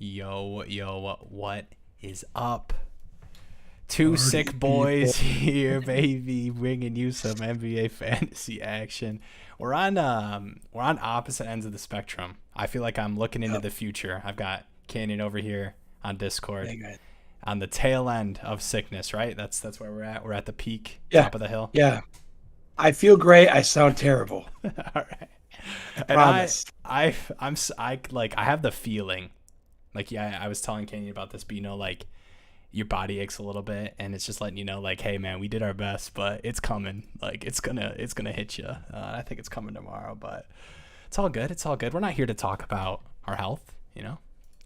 Yo, what is up? Two sick boys here, baby, bringing you some NBA fantasy action. We're on opposite ends of the spectrum. I feel like I'm looking into the future. I've got Canyon over here on Discord, on the tail end of sickness. Right? That's where we're at. We're at the peak, top of the hill. Yeah. I feel great. I sound terrible. All right. I And promise. I have the feeling, like, yeah, I was telling Canyon about this, but like your body aches a little bit, and it's just letting you know, like, hey man, we did our best, but it's coming. Like it's gonna hit you. I think it's coming tomorrow, but it's all good. It's all good. We're not here to talk about our health,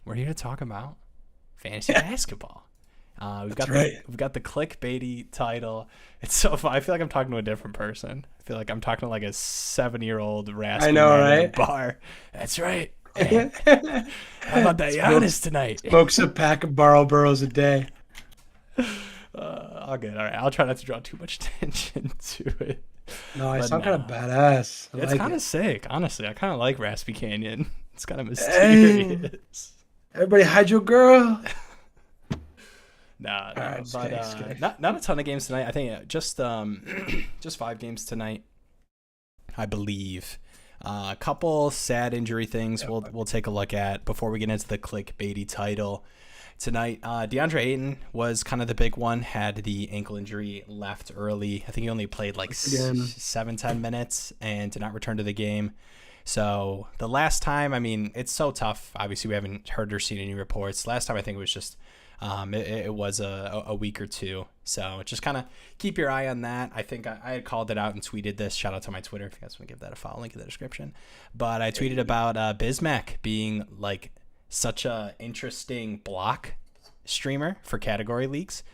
We're here to talk about fantasy basketball. We've got the clickbaity title. It's so fun. I feel like I'm talking to a different person. I feel like I'm talking to like a 7-year-old raspy man in a bar. That's right. Man. How about that Giannis tonight? Smokes a pack of Marlboros a day. All good. All right. I'll try not to draw too much attention to it. No, I sound kind of badass. It's kind of sick. Honestly, I kind of like Raspy Canyon. It's kind of mysterious. Everybody hide your girl. Nah, right, but not a ton of games tonight. I think just 5 games tonight, I believe. A couple sad injury things we'll take a look at before we get into the clickbaity title tonight. DeAndre Ayton was kind of the big one. Had the ankle injury, left early. I think he only played like 7-10 minutes and did not return to the game. So the last time, I mean, it's so tough. Obviously, we haven't heard or seen any reports. Last time, I think it was just it was a week or two. So just kind of keep your eye on that. I think I had called it out and tweeted this. Shout out to my Twitter if you guys want to give that a follow. Link in the description. But I tweeted about Bismack being like such a interesting block streamer for category leagues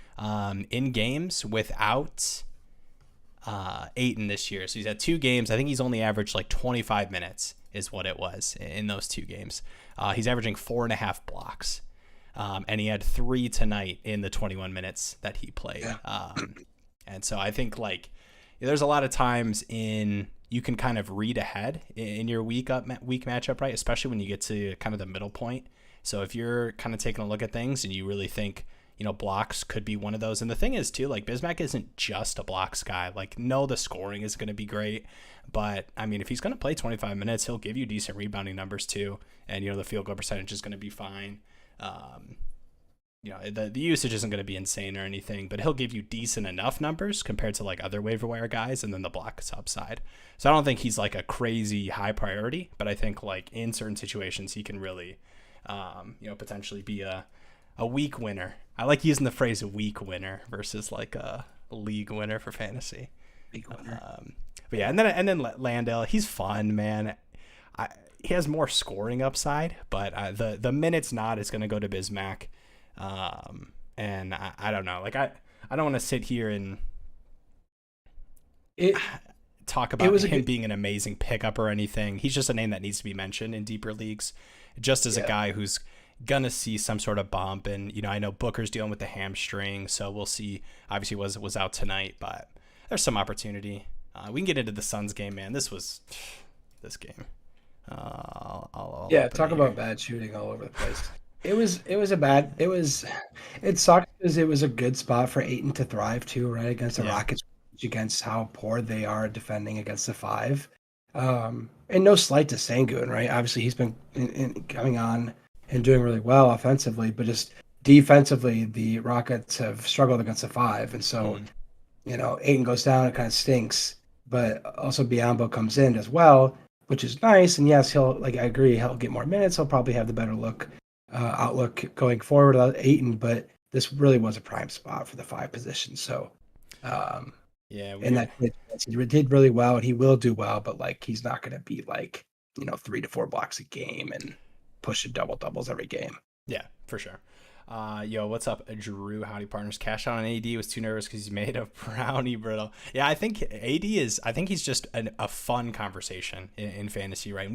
in games without Ayton this year. So he's had 2 games. I think he's only averaged like 25 minutes is what it was in those 2 games. He's averaging 4.5 blocks. And he had 3 tonight in the 21 minutes that he played. And so I think like there's a lot of times you can kind of read ahead in your week matchup, right? Especially when you get to kind of the middle point. So if you're kind of taking a look at things and you really think, blocks could be one of those. And the thing is too, like Bismack isn't just a blocks guy. Like, no, the scoring is going to be great, but I mean, if he's going to play 25 minutes, he'll give you decent rebounding numbers too. And, the field goal percentage is going to be fine. The usage isn't going to be insane or anything, but he'll give you decent enough numbers compared to like other waiver wire guys, and then the block is upside. So I don't think he's like a crazy high priority, but I think like in certain situations he can really, potentially be a week winner. I like using the phrase week winner versus like a league winner for fantasy. League winner. But yeah, and then Landale, he's fun, man. He has more scoring upside, but the minutes nod is going to go to Bismack. And I don't know. Like I don't want to sit here and talk about him being an amazing pickup or anything. He's just a name that needs to be mentioned in deeper leagues, just as a guy who's gonna see some sort of bump. And I know Booker's dealing with the hamstring, so we'll see. Obviously was out tonight, but there's some opportunity. We can get into the Suns game, man. This game. Talk about bad shooting all over the place. It sucked because it was a good spot for Ayton to thrive too, right? Against the Rockets, against how poor they are defending against the 5. And no slight to Sengun, right? Obviously he's been coming on and doing really well offensively, but just defensively, the Rockets have struggled against the 5. And so, Ayton goes down, it kind of stinks, but also Biyombo comes in as well, which is nice. And yes, I agree, he'll get more minutes. He'll probably have the better outlook going forward without Ayton, but this really was a prime spot for the 5 position. So, and that he did really well, and he will do well, but like he's not going to be like 3 to 4 blocks a game and pushing doubles every game. Yeah, for sure. What's up, Drew? Howdy, partners. Cash out on AD was too nervous because he's made a brownie brittle. Yeah, I think he's just a fun conversation in fantasy, right? And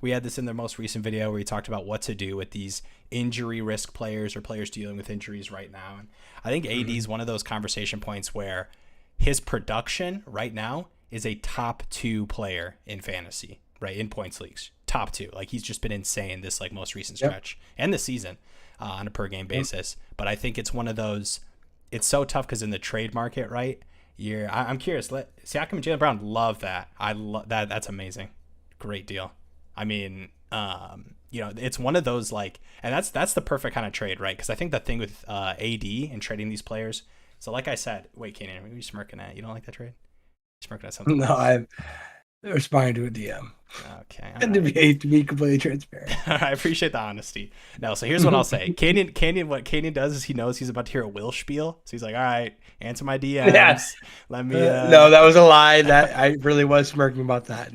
we had this in the most recent video where we talked about what to do with these injury risk players or players dealing with injuries right now. And I think AD is one of those conversation points where his production right now is a top 2 player in fantasy, right? In points leagues. top two. Like he's just been insane this like most recent Yep. stretch and this season on a per game Yep. basis. But I think it's one of those. It's so tough because in the trade market, right? I'm curious. Siakam and Jaylen Brown love that. I love that. That's amazing. Great deal. I mean, it's one of those like, and that's the perfect kind of trade, right? Because I think the thing with AD and trading these players. So like I said, wait, Kanan, what are you smirking at? You don't like that trade? You're smirking at something? No, I'm responding to a DM. Okay. And to be completely transparent. I appreciate the honesty. No, so here's what I'll say. What Canyon does is he knows he's about to hear a Will spiel. So he's like, all right, answer my DMs. Yeah. Let me. No, that was a lie. That I really was smirking about that.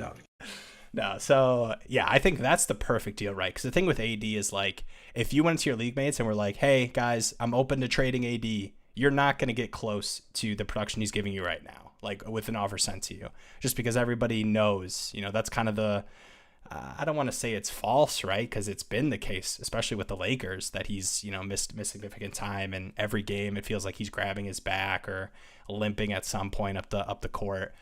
No, so yeah, I think that's the perfect deal, right? Because the thing with AD is like, if you went to your league mates and were like, hey, guys, I'm open to trading AD, you're not going to get close to the production he's giving you right now, like with an offer sent to you, just because everybody knows, that's kind of the, I don't want to say it's false, right? Because it's been the case, especially with the Lakers, that he's, missed significant time, and every game it feels like he's grabbing his back or limping at some point up the court.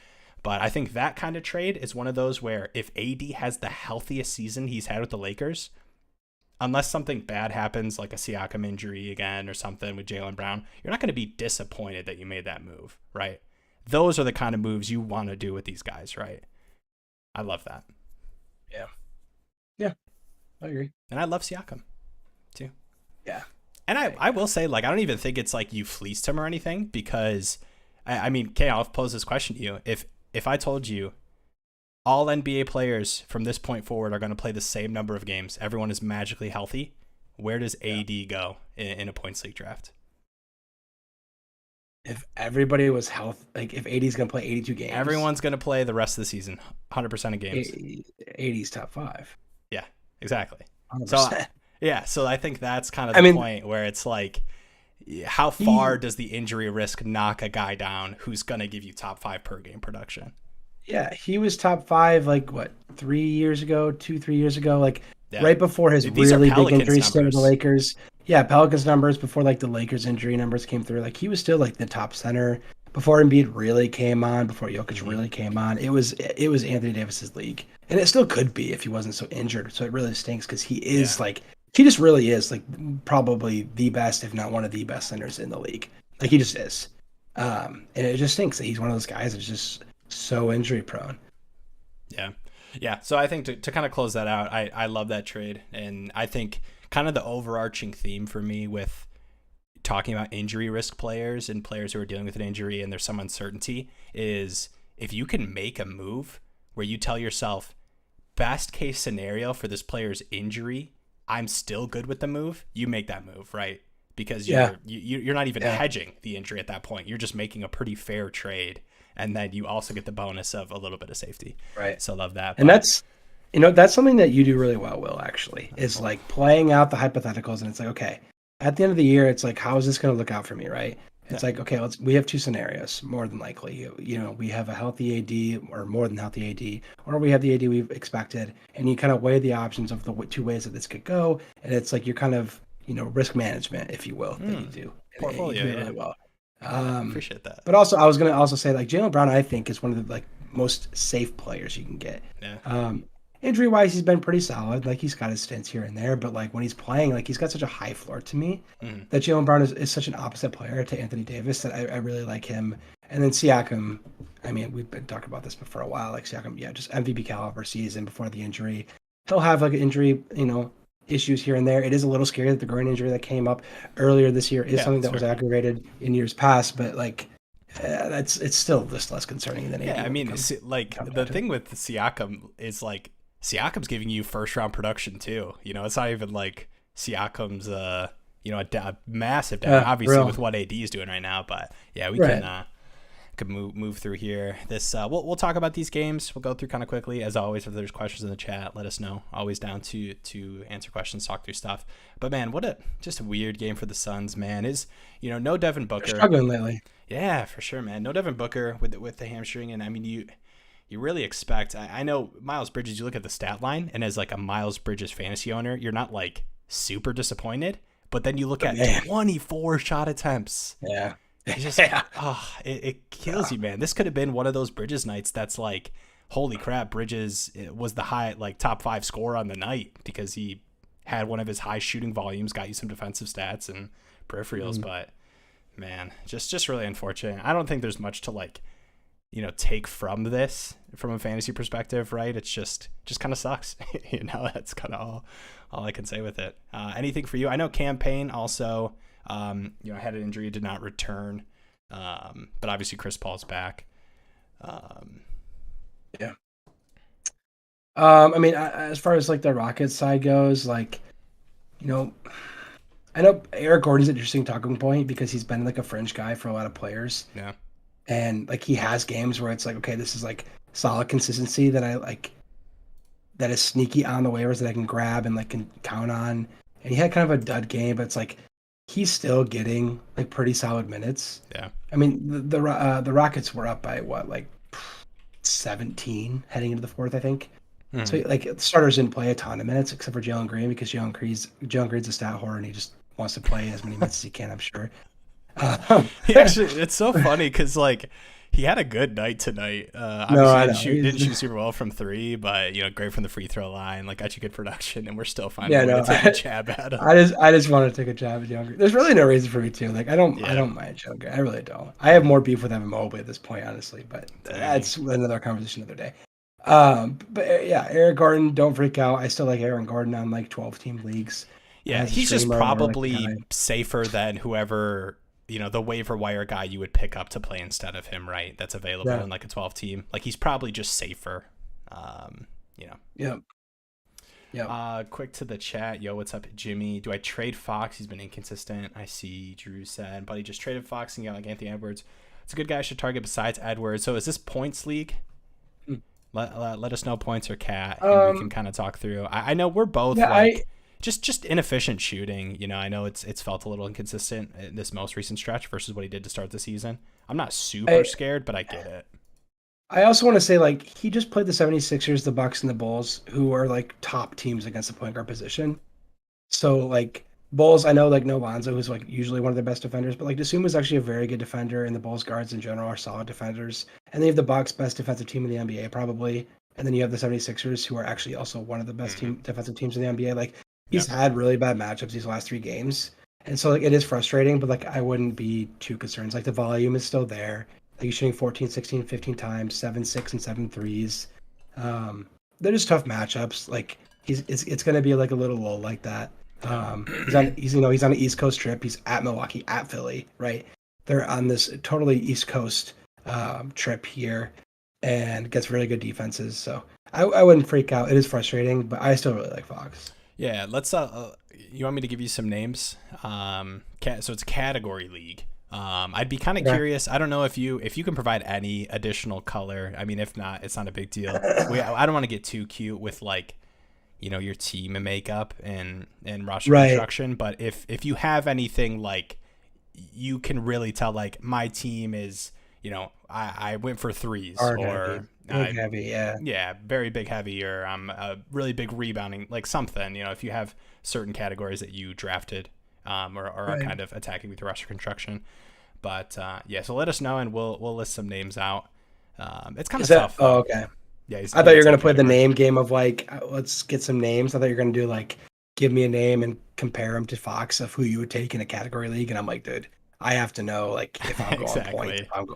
But I think that kind of trade is one of those where if AD has the healthiest season he's had with the Lakers, unless something bad happens, like a Siakam injury again or something with Jaylen Brown, you're not going to be disappointed that you made that move, right? Those are the kind of moves you want to do with these guys, right? I love that. Yeah, I agree. And I love Siakam too. Yeah. And I will say, like, I don't even think it's like you fleeced him or anything, because I mean, Kay, I'll pose this question to you. If I told you all NBA players from this point forward are going to play the same number of games, everyone is magically healthy, where does AD go in a points league draft? If everybody was healthy, like if AD's going to play 82 games. Everyone's going to play the rest of the season, 100% of games. 80's top 5. Yeah, exactly. 100%. So I think that's kind of the point where it's like, how far does the injury risk knock a guy down who's going to give you top 5 per game production? Yeah, he was top 5, like, what, 3 years ago, 3 years ago? Like, right before his really big injury stint with the Lakers. Yeah, Pelicans numbers before, like, the Lakers injury numbers came through. Like, he was still, like, the top center before Embiid really came on, before Jokic really came on. It was Anthony Davis's league. And it still could be if he wasn't so injured. So it really stinks because he is, like, he just really is, like, probably the best, if not one of the best centers in the league. Like, he just is. And it just stinks that he's one of those guys that's just so injury prone. Yeah. So I think to kind of close that out, I love that trade. And I think kind of the overarching theme for me with talking about injury risk players and players who are dealing with an injury and there's some uncertainty is if you can make a move where you tell yourself, best case scenario for this player's injury, I'm still good with the move, you make that move, right? Because you're not even hedging the injury at that point. You're just making a pretty fair trade. And then you also get the bonus of a little bit of safety. Right. So love that. And that's something that you do really well, Will, actually, is like playing out the hypotheticals. And it's like, okay, at the end of the year, it's like, how is this going to look out for me, right? It's like, okay, we have 2 scenarios, more than likely. We have a healthy AD or more than healthy AD, or we have the AD we've expected. And you kind of weigh the options of the 2 ways that this could go. And it's like you're kind of, risk management, if you will, that you do. Portfolio, you do really well. I appreciate that. But also, I was going to also say, like, Jaylen Brown, I think, is one of the, like, most safe players you can get. Yeah. Injury-wise, he's been pretty solid. Like, he's got his stints here and there. But, like, when he's playing, like, he's got such a high floor to me that Jaylen Brown is such an opposite player to Anthony Davis that I really like him. And then Siakam, I mean, we've been talking about this for a while. Like, Siakam, just MVP caliber season before the injury. He'll have, like, an injury, issues here and there. It is a little scary that the groin injury that came up earlier this year is something that was aggravated in years past, but like it's still just less concerning than I mean, the thing with Siakam is like Siakam's giving you first round production too. It's not even like Siakam's a massive down, obviously with what AD is doing right now, but we could move through here. This we'll talk about these games. We'll go through kind of quickly. As always, if there's questions in the chat, let us know. Always down to answer questions, talk through stuff. But man, just a weird game for the Suns, man. Is no Devin Booker. They're struggling lately. Yeah, for sure, man. No Devin Booker with the hamstring, and I mean you really expect. I know Miles Bridges. You look at the stat line, and as like a Miles Bridges fantasy owner, you're not like super disappointed. But then you look at 24 shot attempts. Yeah. It's just it kills you, man. This could have been one of those Bridges nights that's like holy crap, Bridges was the top 5 scorer on the night because he had one of his high shooting volumes, got you some defensive stats and peripherals. But man, just really unfortunate. I don't think there's much to take from this from a fantasy perspective, right? It's just kind of sucks. That's kind of all I can say with it. Anything for you? I know Campaign also, had an injury, did not return. But obviously Chris Paul's back. Yeah. I mean, as far as like the Rockets side goes, I know Eric Gordon's an interesting talking point because he's been like a fringe guy for a lot of players. Yeah. And like he has games where it's like, okay, this is like solid consistency that I like, that is sneaky on the waivers that I can grab and like can count on. And he had kind of a dud game, but it's like he's still getting like pretty solid minutes. Yeah. I mean, the Rockets were up by what, like 17 heading into the fourth, I think. Mm-hmm. So like starters didn't play a ton of minutes except for Jalen Green because Jalen Green's a stat whore and he just wants to play as many minutes as he can, I'm sure. It's so funny because like he had a good night tonight. Obviously didn't shoot super well from 3, but great from the free throw line. Like got you good production, and we're still finding to take a jab at him. I just want to take a jab at Young Green. There's really no reason for me to. Like I don't mind Young Green. I really don't. I have more beef with Evan Mobley at this point, honestly. But that's another conversation another day. But yeah, Eric Gordon, don't freak out. I still like Aaron Gordon on like 12-team leagues. Yeah, he's just probably safer than whoever. The waiver wire guy you would pick up to play instead of him, right? That's available in like a 12 team. Like he's probably just safer. Yeah. Quick to the chat. Yo, what's up, Jimmy? Do I trade Fox? He's been inconsistent. I see Drew said, but he just traded Fox and got like Anthony Edwards. It's a good guy I should target besides Edwards. So is this points league? Let us know, points or cat, and we can kind of talk through. I know we're both just inefficient shooting. I know it's felt a little inconsistent in this most recent stretch versus what he did to start the season. I'm not super scared, but I get it. I also want to say, like, he just played the 76ers, the Bucks, and the Bulls, who are like top teams against the point guard position. So like Bulls, I know like no Lonzo, who's like usually one of their best defenders, but like Dosunmu is actually a very good defender, and the Bulls guards in general are solid defenders. And they have the Bucks, best defensive team in the NBA probably, and then you have the 76ers, who are actually also one of the best defensive teams in the NBA. Like he's had really bad matchups these last 3 games, and so like it is frustrating, but like I wouldn't be too concerned. Like the volume is still there. Like he's shooting 14, 16, 15 times, 7, 6, and 7 threes. They're just tough matchups. Like it's going to be like a little lull like that. He's on an East Coast trip. He's at Milwaukee, at Philly, right? They're on this totally East Coast trip here, and gets really good defenses. So I wouldn't freak out. It is frustrating, but I still really like Fox. Yeah, let's. You want me to give you some names? So it's a category league. I'd be kind of curious. I don't know if you can provide any additional color. I mean, if not, it's not a big deal. I don't want to get too cute with like, your team and makeup and roster construction. But if you have anything like, you can really tell like my team is, I went for threes or heavy, very big heavy, or I'm a really big rebounding, like something. If you have certain categories that you drafted. Or are kind of attacking with roster construction. But so let us know and we'll list some names out. It's kind of tough. Oh, okay. Yeah, I thought you were going to play the name game of like, let's get some names. I thought you were going to do like, give me a name and compare them to Fox of who you would take in a category league. And I'm like, dude, I have to know like if I'm going point, if I'm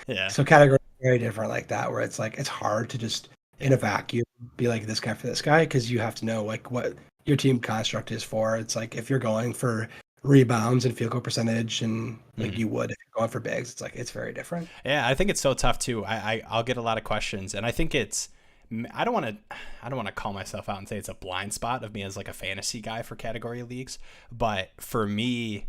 Yeah. So category is very different like that, where it's like, it's hard to just in a vacuum be like this guy for this guy, because you have to know like what your team construct is for. It's like if you're going for rebounds and field goal percentage and like you would if you're going for bigs, it's like it's very different. Yeah, I think it's so tough too. I'll get a lot of questions, and I think I don't want to call myself out and say it's a blind spot of me as like a fantasy guy for category leagues, but for me,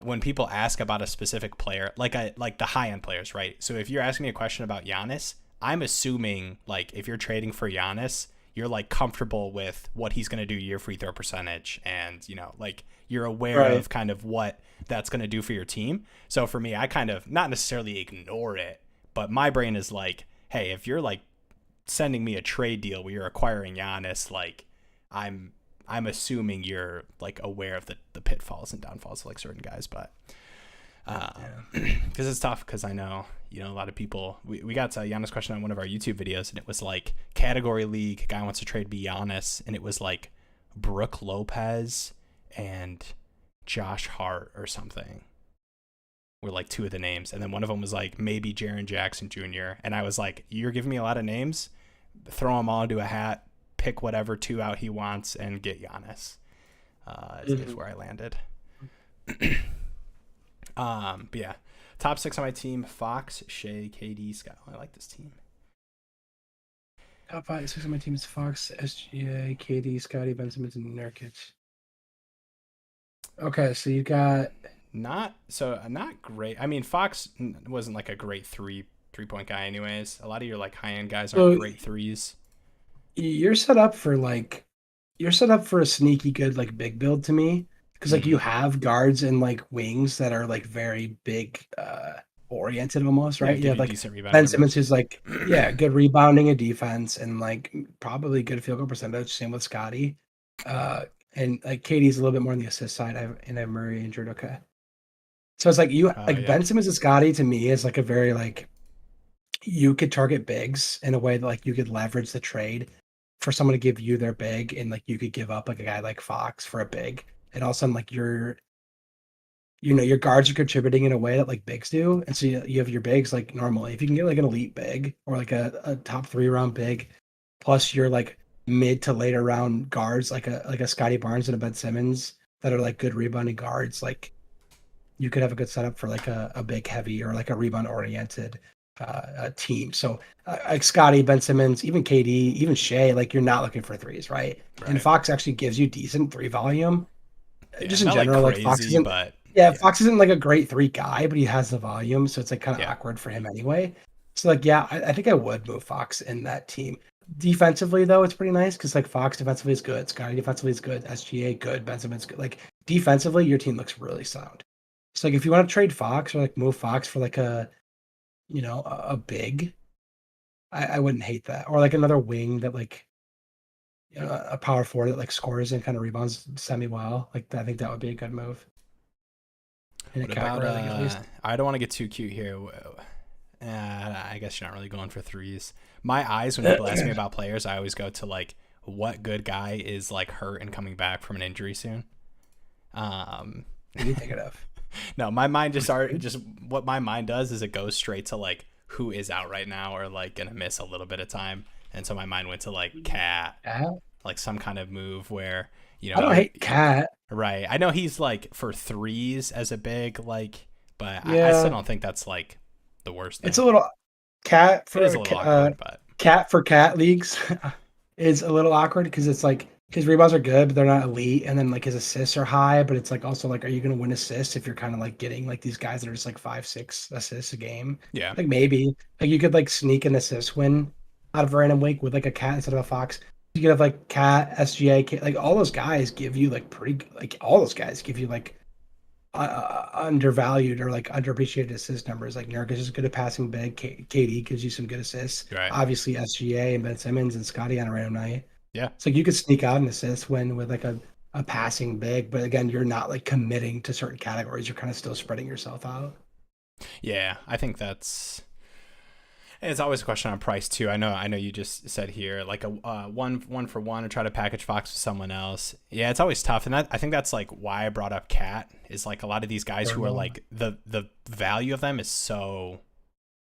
when people ask about a specific player, like the high end players, right? So if you're asking me a question about Giannis, I'm assuming like if you're trading for Giannis, you're like comfortable with what he's going to do to your free throw percentage, and like you're aware of kind of what that's going to do for your team. So for me, I kind of not necessarily ignore it, but my brain is like, hey, if you're like sending me a trade deal where you're acquiring Giannis, like I'm assuming you're like aware of the pitfalls and downfalls of like certain guys, but because it's tough, because I know a lot of people, we got Giannis question on one of our YouTube videos, and it was like category league, guy wants to trade Giannis, and it was like Brooke Lopez and Josh Hart or something were like two of the names, and then one of them was like maybe Jaren Jackson Jr. And I was like, you're giving me a lot of names, throw them all into a hat, pick whatever two out he wants, and get Giannis. Is where I landed. But yeah, top 6 on my team: Fox, Shea, KD, Scott. I like this team. Top 5, 6 on my team is Fox, SGA, KD, Scotty, Ben Simmons, and Nurkic. Okay, so you got not great. I mean, Fox wasn't like a great three-point guy, anyways. A lot of your like high-end guys aren't great threes. You're set up for a sneaky good like big build to me, because like you have guards and like wings that are like very big oriented almost, right? You have like Ben Simmons who's like good rebounding and defense and like probably good field goal percentage. Same with Scotty. And like Katie's a little bit more on the assist side. I have Murray injured. Okay. So it's like Ben Simmons and Scotty to me is like a very like you could target bigs in a way that like you could leverage the trade for someone to give you their big, and like you could give up like a guy like Fox for a big, and all of a sudden like your guards are contributing in a way that like bigs do, and so you have your bigs like normally if you can get like an elite big or like a top 3 round big, plus your like mid to later round guards like a Scotty Barnes and a Ben Simmons that are like good rebounding guards, like you could have a good setup for like a big heavy or like a rebound oriented team. So like Scotty, Ben Simmons, even KD, even Shea, like you're not looking for threes, right? And Fox actually gives you decent 3 volume. Just in general, like Fox isn't, Fox isn't like a great 3 guy, but he has the volume, so it's like kind of awkward for him anyway. So like I think I would move Fox in that team. Defensively though, it's pretty nice because like Fox defensively is good, Scotty defensively is good, SGA good, Ben Simmons good. Like defensively, your team looks really sound. So like if you want to trade Fox or like move Fox for like a big, I wouldn't hate that. Or like another wing that like a power forward that like scores and kind of rebounds semi well. Like I think that would be a good move. What about at least. I don't want to get too cute here. I guess you're not really going for threes. My eyes, when people ask me about players, I always go to like what good guy is like hurt and coming back from an injury soon. What do you think of? No, my mind just what my mind does is it goes straight to like who is out right now or like gonna miss a little bit of time, and so my mind went to like Cat, like some kind of move where I don't hate Cat. Right, I know he's like for threes as a big like, but I still don't think that's like the worst thing. It's a little Cat for awkward, but Cat for Cat leagues is a little awkward because it's like his rebounds are good, but they're not elite, and then like his assists are high, but it's like also like, are you going to win assists if you're kind of like getting like these guys that are just like 5-6 assists a game? Yeah, like maybe like you could like sneak an assist win out of a random week with like a Cat instead of a Fox. You could have like Cat, SGA, like all those guys give you like undervalued or like underappreciated assist numbers. Like Nurkic is good at passing big, KD gives you some good assists. Right. Obviously SGA and Ben Simmons and Scotty on a random night. Yeah. So you could sneak out an assist win with like a passing big, but again, you're not like committing to certain categories. You're kind of still spreading yourself out. Yeah, I think it's always a question on price too. I know you just said here like a one for one or try to package Fox with someone else. Yeah, it's always tough, and I think that's like why I brought up Cat is like a lot of these guys who are like the value of them is so.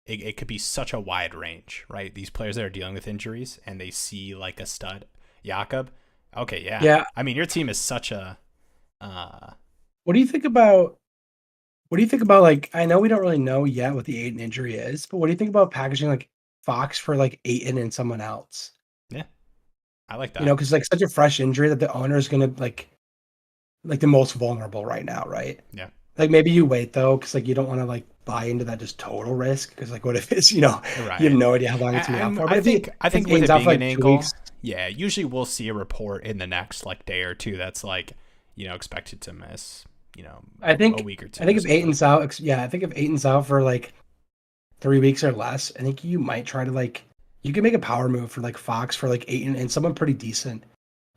It could be such a wide range, right? These players that are dealing with injuries and they see like a stud, Jakob. Okay, yeah. I mean, your team is such a. What do you think about? Like? I know we don't really know yet what the Ayton injury is, but what do you think about packaging like Fox for like Ayton and someone else? Yeah, I like that. Because like such a fresh injury that the owner is gonna like the most vulnerable right now, right? Yeah. Like maybe you wait though, because like you don't want to like buy into that just total risk. Because like what if it's right. You have no idea how long it's gonna be out for. But I think with it being an ankle, usually we'll see a report in the next like day or two that's like expected to miss a week or two. I think if Ayton's out, if Ayton's out for like 3 weeks or less, I think you might try to like you can make a power move for like Fox for like Ayton and someone pretty decent.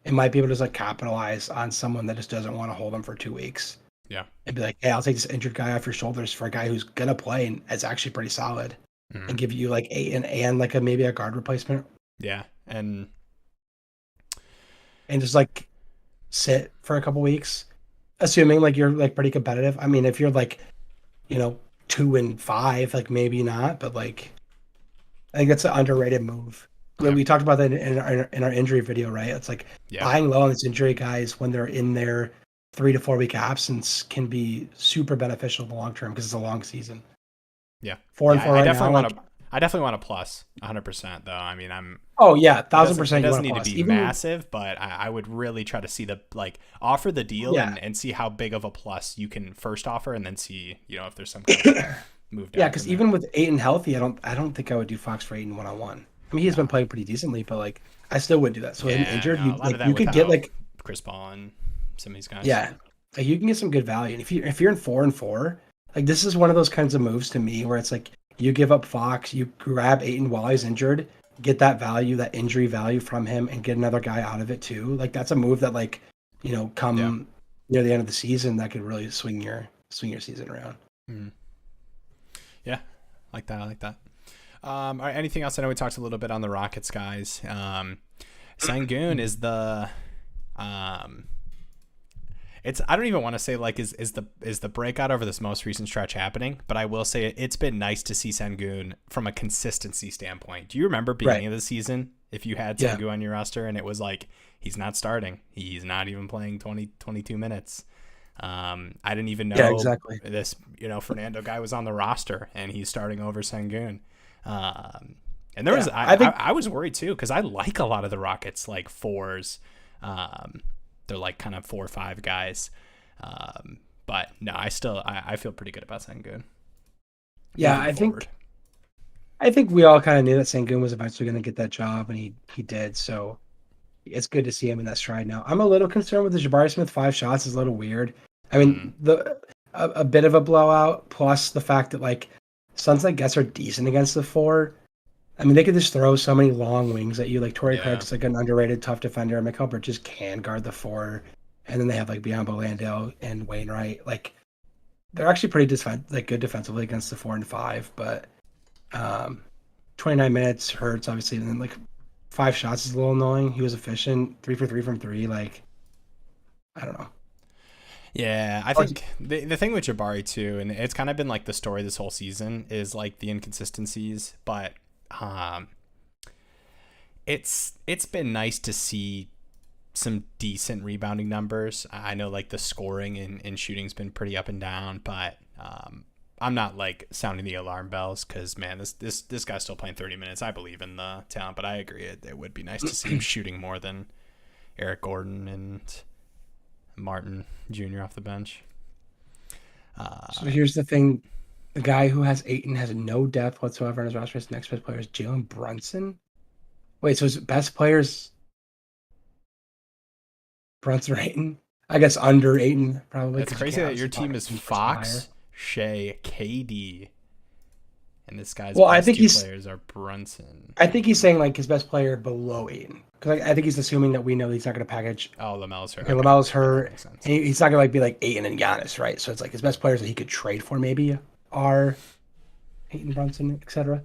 It might be able to just like capitalize on someone that just doesn't want to hold them for 2 weeks. Yeah. and be like, hey, I'll take this injured guy off your shoulders for a guy who's gonna play and is actually pretty solid, and give you like and like maybe a guard replacement. Yeah, and just like sit for a couple weeks, assuming like you're like pretty competitive. I mean, if you're like, 2-5, like maybe not, but like I think that's an underrated move. yeah, We talked about that in our injury video, right? It's like yeah, buying low on these injury guys when they're in their 3 to 4 week absence can be super beneficial in the long term because it's a long season. yeah. 4-4 I right definitely now, want like, to. I definitely want a plus 100% though. I mean, oh yeah, it doesn't 1,000% you want a need to plus. be Even massive, but I would really try to see the like offer the deal yeah, and see how big of a plus you can first offer, and then see if there's some kind of move yeah, down because from there. even with Aiton healthy, I don't think I would do Fox for Aiton 1-on-1. I mean, he's No. been playing pretty decently, but like I still wouldn't do that. So him Yeah, injured, no, a you lot like of that you could get without like Chris Paul and some of these guys. yeah, like you can get some good value. And if you're in 4-4, like this is one of those kinds of moves to me where it's like you give up Fox, you grab Aiton while he's injured, get that value, that injury value from him, and get another guy out of it too. Like that's a move that like Yeah. come near the end of the season that could really swing your season around. Mm. Yeah, like that. I like that. All right, anything else? I know we talked a little bit on the Rockets, guys. Sengun is the it's I don't even want to say like is the breakout over this most recent stretch happening, but I will say it's been nice to see Sengun from a consistency standpoint. Do you remember beginning Right. of the season if you had Yeah. Sengun on your roster and it was like he's not starting, he's not even playing 22 minutes. I didn't even Yeah, know exactly. this Fernando guy was on the roster and he's starting over Sengun. And there was Yeah. I think I was worried too because I like a lot of the Rockets like fours. They're like kind of 4 or 5 guys. But no, I feel pretty good about Sengun yeah, moving forward. I think we all kind of knew that Sengun was eventually going to get that job, and he did. So it's good to see him in that stride now. I'm a little concerned with the Jabari Smith 5 shots is a little weird. I mean, a bit of a blowout plus the fact that like Suns I guess are decent against the 4. I mean, they could just throw so many long wings at you. Like Torrey Yeah. Craig's like an underrated tough defender. Mikal Bridges can guard the 4, and then they have like Biombo Landale and Wainwright. Like they're actually pretty like good defensively against the 4 and 5, but 29 minutes hurts obviously, and then like 5 shots is a little annoying. He was efficient, 3 for 3 from 3. Like I don't know. Yeah, I think the thing with Jabari too, and it's kind of been like the story this whole season, is like the inconsistencies, but it's been nice to see some decent rebounding numbers. I know like the scoring and shooting's been pretty up and down, but I'm not like sounding the alarm bells because man, this guy's still playing 30 minutes. I believe in the talent, but I agree it would be nice to see him shooting more than Eric Gordon and Martin Jr. off the bench. So here's the thing: the guy who has Aiton has no depth whatsoever in his roster. His next best player is Jalen Brunson. Wait, so his best players Brunson or Aiton? I guess under Aiton probably. It's 'Cause you crazy can't that your obviously team buy is Aiton for some higher. Fox, Shea, KD, and this guy's Well, I best think two he's players are Brunson. I think he's saying like his best player below Aiton because I think he's assuming that we know he's not going to package. Oh, Lamelo's hurt. Okay, Lamelo's Yeah, that hurt. makes sense. And he's not going to like be like Aiton and Giannis, right? So it's like his best players that he could trade for maybe are Aiton, Brunson, etc.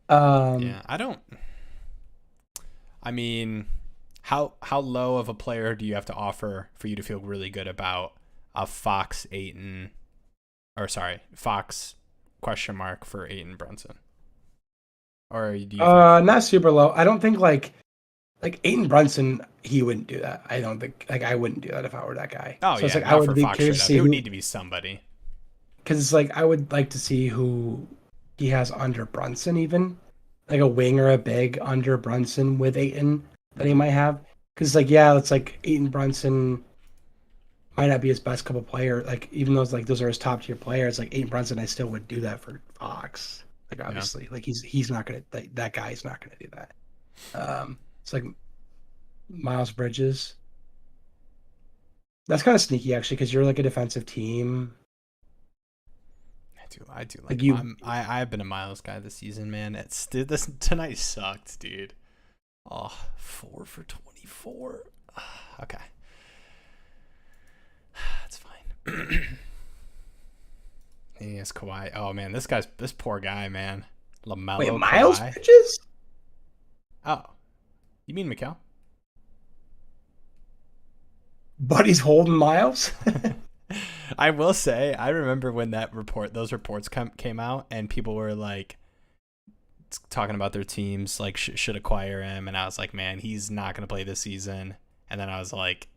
Yeah, I mean, how low of a player do you have to offer for you to feel really good about a Fox Aiton, or sorry, Fox question mark for Aiton Brunson? Or do you think Not super low. I don't think like Aiton Brunson, he wouldn't do that. I don't think like I wouldn't do that if I were that guy. oh So yeah, it's like I not for would be Fox curious straight to up. see It would who, need to be somebody. because it's like I would like to see who he has under Brunson, even like a wing or a big under Brunson with Aiton that he might have. Because like yeah, it's like Aiton Brunson might not be his best couple player. Like even though it's like those are his top tier players, like Aiton Brunson, I still would do that for Fox. Like obviously, like he's not gonna like that guy's not gonna do that. It's like Miles Bridges. That's kind of sneaky actually, because you're like a defensive team. I do Like like you, I've been a Miles guy this season, man. This tonight sucked, dude. Oh, 4 for 24. Okay. That's fine. He is Kawhi. Oh man, this poor guy, man. Wait, LaMelo Miles Kawhi. Bridges? Oh, you mean Mikal? Buddy's holding Miles? I will say, I remember when those reports came out, and people were like talking about their teams, like should acquire him, and I was like, man, he's not going to play this season. And then I was like,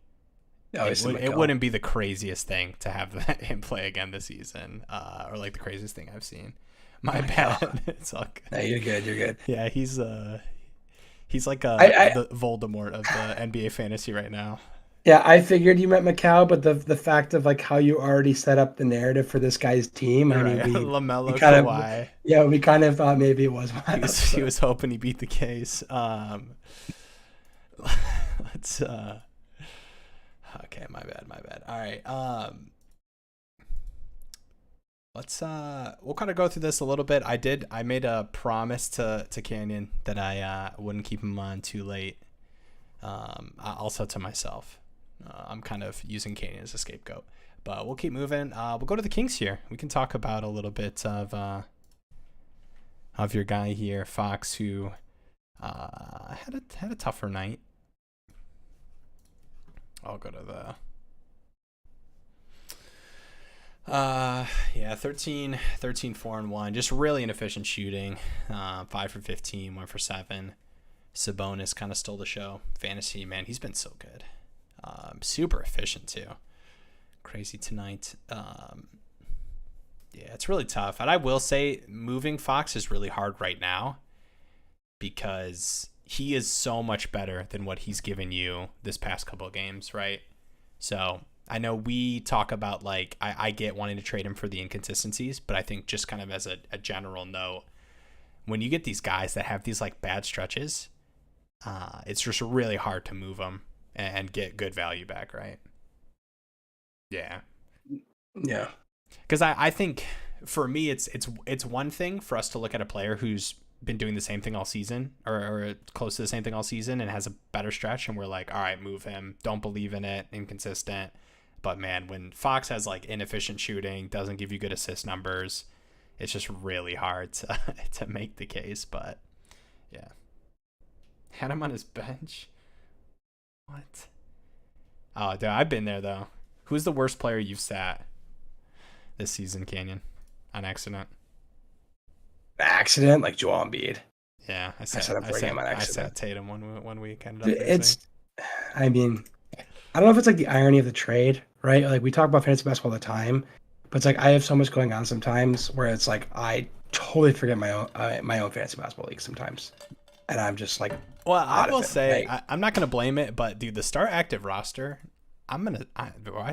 it wouldn't be the craziest thing to have him play again this season, or like the craziest thing I've seen. My bad. It's all good. No, you're good. You're good. Yeah, he's like the Voldemort of the NBA fantasy right now. Yeah, I figured you meant Macau, but the fact of like how you already set up the narrative for this guy's team, I mean, LaMelo we kind Kawhi. we kind of thought maybe it was Miles. He was hoping he beat the case. Let's okay, my bad. All right. Let's we'll kind of go through this a little bit. I made a promise to Canyon that I wouldn't keep him on too late. Also to myself. I'm kind of using Canyon as a scapegoat, but we'll keep moving. We'll go to the Kings here. We can talk about a little bit of your guy here, Fox, who had a tougher night. I'll go to the 13 4-1, just really inefficient shooting. 5 for 15, 1 for 7. Sabonis kind of stole the show. Fantasy, man, he's been so good. Super efficient too. Crazy tonight. Yeah, it's really tough. And I will say moving Fox is really hard right now because he is so much better than what he's given you this past couple of games, right? So I know we talk about like I get wanting to trade him for the inconsistencies, but I think just kind of as a general note, when you get these guys that have these like bad stretches, it's just really hard to move them and get good value back, right? Yeah. Because I think for me, it's one thing for us to look at a player who's been doing the same thing all season or close to the same thing all season and has a better stretch, and we're like, all right, move him. Don't believe in it. Inconsistent. But man, when Fox has like inefficient shooting, doesn't give you good assist numbers, it's just really hard to make the case. But yeah. Had him on his bench. What? Oh, dude, I've been there though. Who's the worst player you've sat this season, Canyon? On accident? Accident, like Joel Embiid. Yeah, I sat Tatum one week. I mean, I don't know if it's like the irony of the trade, right? Like we talk about fantasy basketball all the time, but it's like I have so much going on sometimes where it's like I totally forget my own fantasy basketball league sometimes, and I'm just like. Well, I will say I'm not gonna blame it, but dude, the start active roster, I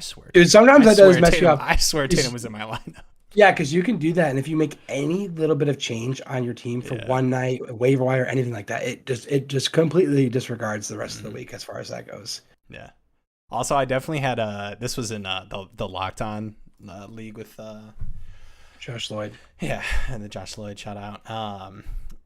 swear, dude. Sometimes that does mess you up. I swear Tatum was in my lineup. Yeah, because you can do that, and if you make any little bit of change on your team for one night, waiver wire, anything like that, it just completely disregards the rest of the week as far as that goes. Yeah. Also, I definitely had this was in the Locked On league with Josh Lloyd. Yeah, and the Josh Lloyd shout out.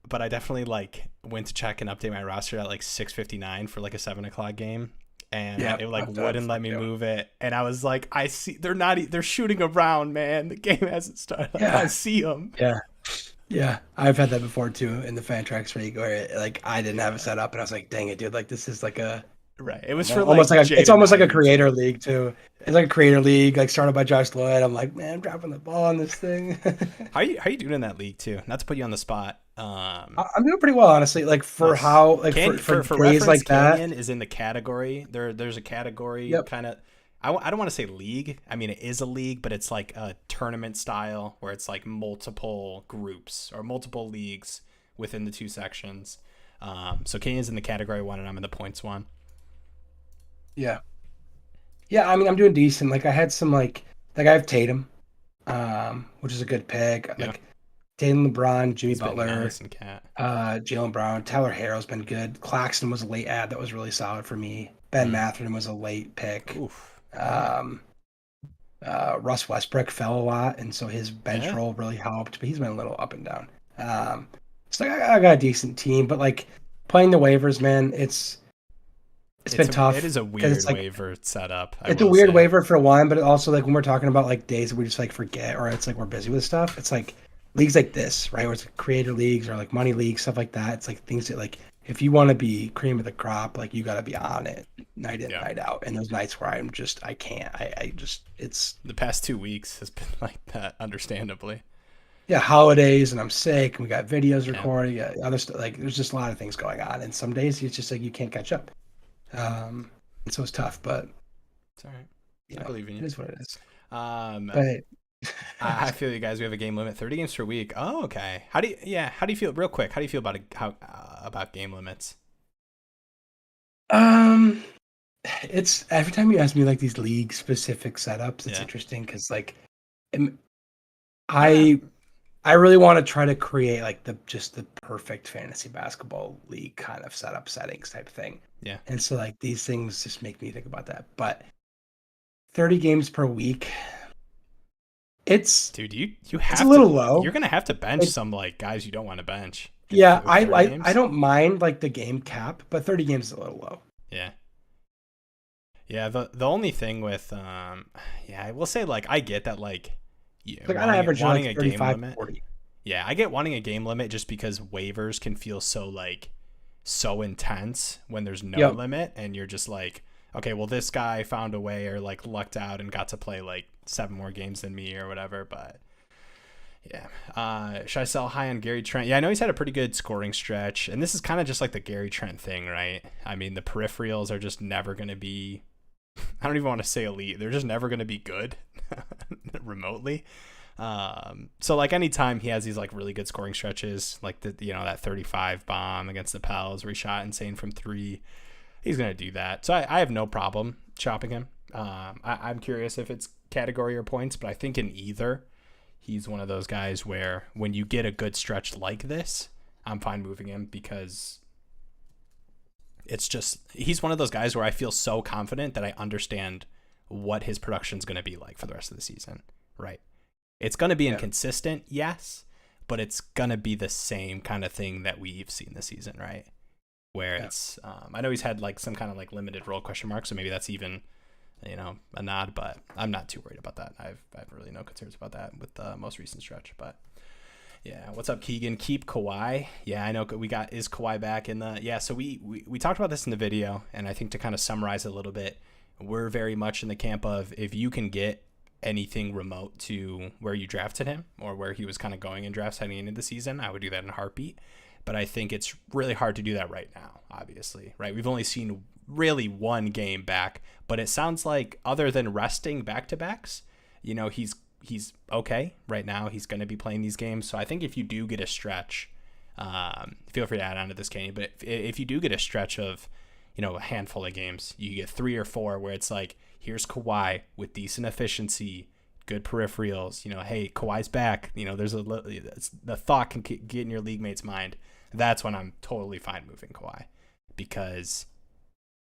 But I definitely like went to check and update my roster at like 6:59 for like a 7:00 game, and it like wouldn't let me move it. And I was like, I see they're shooting around, man. The game hasn't started. Like, I see them. Yeah, I've had that before too in the Fantrax league where like I didn't have it set up, and I was like, dang it, dude, like this is like a right. It was for almost like it's almost like a creator league too. It's like a creator league, like started by Josh Lloyd. I'm like, man, I'm dropping the ball on this thing. How you doing in that league too? Not to put you on the spot. I'm doing pretty well, honestly. Like for how like for days like that. Canyon is in the category. There's a category kind of. I don't want to say league. I mean, it is a league, but it's like a tournament style where it's like multiple groups or multiple leagues within the two sections. So Canyon's in the category 1 and I'm in the points 1. Yeah. I mean, I'm doing decent. Like I had some like I have Tatum, which is a good pick. Like Tatum, LeBron, Jimmy Butler, nice and Cat. Jaylen Brown, Tyler Harrell's been good. Claxton was a late ad that was really solid for me. Ben Mathurin was a late pick. Oof. Russ Westbrook fell a lot, and so his bench role really helped. But he's been a little up and down. So I got a decent team, but like playing the waivers, man, it's It's been It tough is a because weird it's like waiver setup, I it's a will weird say. waiver for one, but also like when we're talking about like days that we just like forget or it's like we're busy with stuff. It's like leagues like this, right? Where it's like creator leagues or like money leagues, stuff like that. It's like things that like if you want to be cream of the crop, like you got to be on it night in, Yeah. night out. And those nights where I can't. I just it's The past 2 weeks has been like that, understandably. yeah, holidays and I'm sick and we got videos Yeah. recording, yeah, other stuff. Like there's just a lot of things going on, and some days it's just like you can't catch up. And so it's tough, but It's all right. you I know, believe in it you. is what it is. Um, But I feel you guys. We have a game limit, 30 games per week. Oh, okay. How do you feel, real quick? How do you feel about game limits? um, it's every time you ask me like these league specific setups, it's Yeah. interesting because like am- Ah, I I really want to try to create like the perfect fantasy basketball league kind of setup settings type thing. yeah. And so like these things just make me think about that. But 30 games per week, it's Dude, you it's a have to. little You're low. gonna have to bench It, some like guys you don't want to bench yeah, with 30 I games. don't mind like the game cap, but 30 games is a little low. Yeah. Yeah, the only thing with yeah, I will say like I get that like yeah, Like on average, you're wanting like a game 35, limit. 40. Yeah, I get wanting a game limit just because waivers can feel so like so intense when there's no Yep. limit and you're just like, okay, well this guy found a way or like lucked out and got to play like 7 more games than me or whatever, but yeah. Should I sell high on Gary Trent? Yeah, I know he's had a pretty good scoring stretch, and this is kind of just like the Gary Trent thing, right? I mean, the peripherals are just never going to be I don't even want to say elite. They're just never going to be good remotely. So like anytime he has these like really good scoring stretches, like that 35 bomb against the Pels where he shot insane from 3, he's going to do that. So I have no problem chopping him. I'm curious if it's category or points, but I think in either, he's one of those guys where when you get a good stretch like this, I'm fine moving him because it's just he's one of those guys where I feel so confident that I understand what his production is going to be like for the rest of the season, right? It's going to be Yeah. inconsistent, yes, but it's going to be the same kind of thing that we've seen this season, right? Where it's I know he's had like some kind of like limited role question mark, so maybe that's even a nod, but I'm not too worried about that. I've really no concerns about that with the most recent stretch, but yeah, what's up, Keegan? Keep Kawhi. Yeah, I know is Kawhi back in the yeah. So we talked about this in the video, and I think to kind of summarize it a little bit, we're very much in the camp of if you can get anything remote to where you drafted him or where he was kind of going in drafts heading into the season, I would do that in a heartbeat. But I think it's really hard to do that right now, obviously, right? We've only seen really one game back, but it sounds like other than resting back-to-backs, he's okay right now. He's going to be playing these games. So I think if you do get a stretch, feel free to add on to this, Kenny, but if you do get a stretch of, a handful of games, you get 3 or 4 where it's like, here's Kawhi with decent efficiency, good peripherals, hey, Kawhi's back. There's the thought can get in your league mate's mind. That's when I'm totally fine moving Kawhi because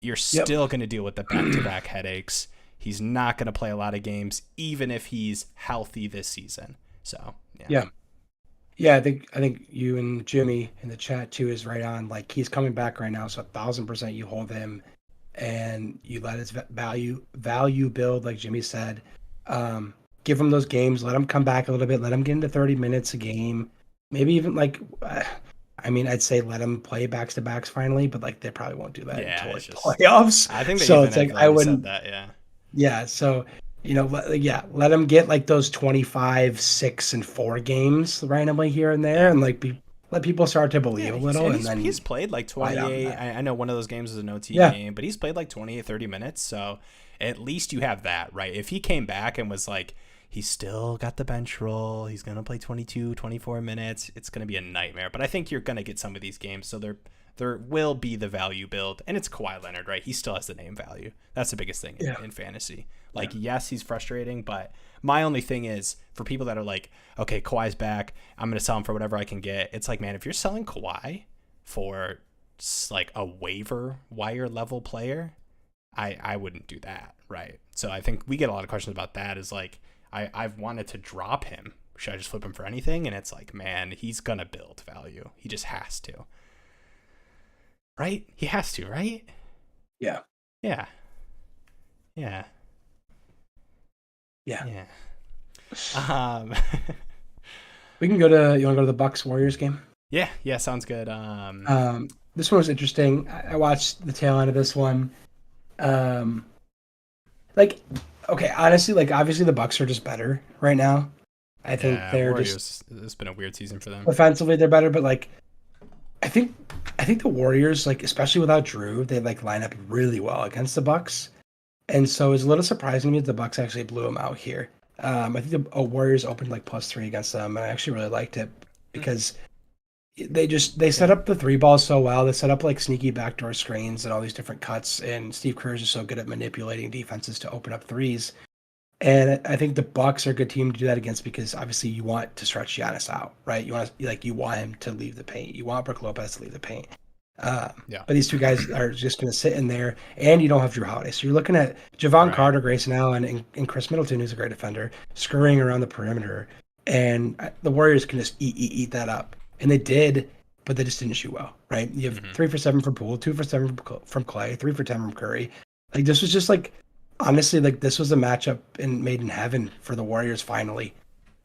you're still going to deal with the back-to-back headaches. He's not going to play a lot of games, even if he's healthy this season. So Yeah. I think you and Jimmy in the chat too is right on. Like he's coming back right now, so 1,000% you hold him, and you let his value build, like Jimmy said. Give him those games, let him come back a little bit, let him get into 30 minutes a game, maybe even like. I mean, I'd say let him play backs to backs finally, but like they probably won't do that yeah, until it's like just playoffs. I think they So even it's like have I already said wouldn't. that. Yeah, Yeah, so let him get like those 25, 6, and 4 games randomly here and there, yeah. and like let people start to believe Yeah, a little, and he's then played like ride out on 28. that. I know one of those games is an OT Yeah, game, but he's played like 28, 30 minutes. So at least you have that, right? If he came back and was like, he's still got the bench role, he's going to play 22, 24 minutes, it's going to be a nightmare. But I think you're going to get some of these games. So there will be the value build. And it's Kawhi Leonard, right? He still has the name value. That's the biggest thing yeah, in fantasy. yeah, Like, yes, he's frustrating, but my only thing is for people that are like, okay, Kawhi's back, I'm going to sell him for whatever I can get. It's like, man, if you're selling Kawhi for like a waiver wire level player, I wouldn't do that, right? So I think we get a lot of questions about that is like, I've wanted to drop him. Should I just flip him for anything? And it's like, man, he's going to build value. He just has to. Right? He has to, right? Yeah. Yeah. Yeah. Yeah. Yeah. Um, We can go to. You want to go to the Bucks Warriors game? yeah. Yeah. Sounds good. This one was interesting. I watched the tail end of this one. Um, like, okay, honestly, like obviously the Bucks are just better right now. I think Yeah. they're just Warriors. It's been a weird season for them. offensively they're better, but like I think I think the Warriors, like especially without Drew, they like line up really well against the Bucks. And so it's a little surprising to me that the Bucks actually blew them out here. I think the Warriors opened like +3 against them, and I actually really liked it because they set Yeah. up the three ball so well. They set up like sneaky backdoor screens and all these different cuts. And Steve Kerr is just so good at manipulating defenses to open up threes. And I think the Bucks are a good team to do that against because obviously you want to stretch Giannis out, right? You want him to leave the paint. You want Brook Lopez to leave the paint. Yeah. But these two guys are just going to sit in there, and you don't have Drew Holiday. So you're looking at Javon Right. Carter, Grayson Allen, and Chris Middleton, who's a great defender, scurrying around the perimeter, and the Warriors can just eat that up, and they did, but they just didn't shoot well, right? You have Mm-hmm. 3 for 7 from Poole, 2 for 7 from Clay, 3 for 10 from Curry. Like this was just like honestly, like this was a matchup made in heaven for the Warriors finally.